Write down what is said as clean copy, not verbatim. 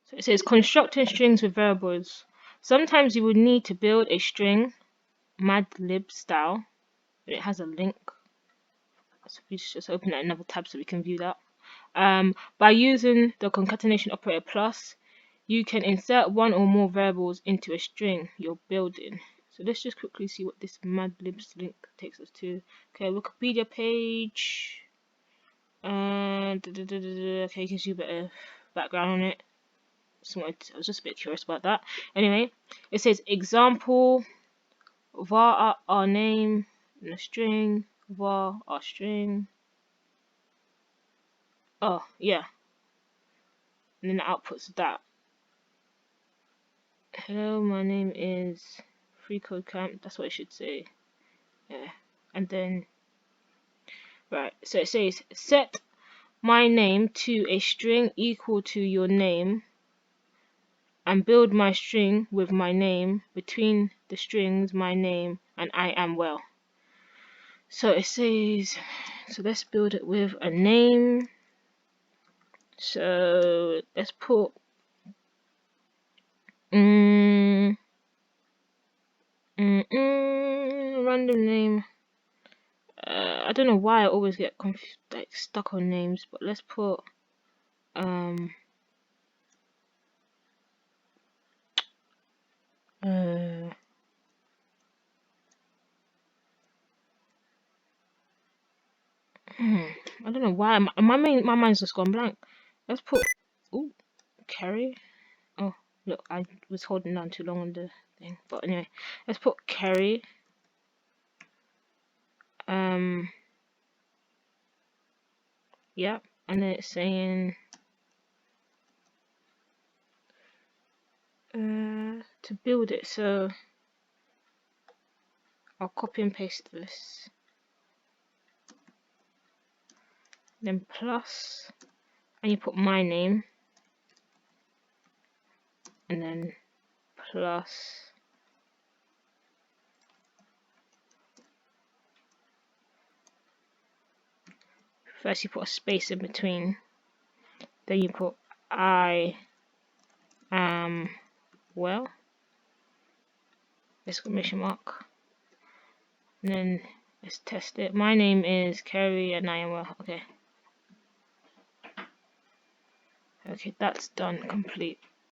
So it says constructing strings with variables. Sometimes you would need to build a string madlib style. It has a link. So we just open another tab so we can view that. By using the concatenation operator plus, you can insert one or more variables into a string you're building. So let's just quickly see what this madlibs link takes us to. Okay, Wikipedia page. Okay, gives you a bit of background on it. I was just a bit curious about that. Anyway, it says example var our name and a string var our string. Oh yeah, and then it outputs that. Hello, my name is Free Code Camp. That's what it should say. Yeah, and then right. So it says set my name to a string equal to your name, and build my string with my name between the strings my name and I am well. So it says, so let's build it with a name. So let's put random name. I don't know why I always get stuck on names, but let's put I don't know why my mind's just gone blank. Let's put Kerry. Oh look, I was holding down too long on the thing. But anyway, let's put Kerry. Yep, and then it's saying to build it. So I'll copy and paste this. Then plus, and you put my name, and then plus first you put a space in between, then you put I am well, exclamation mark, and then let's test it. My name is Kerry and I am well. Okay, that's done, complete.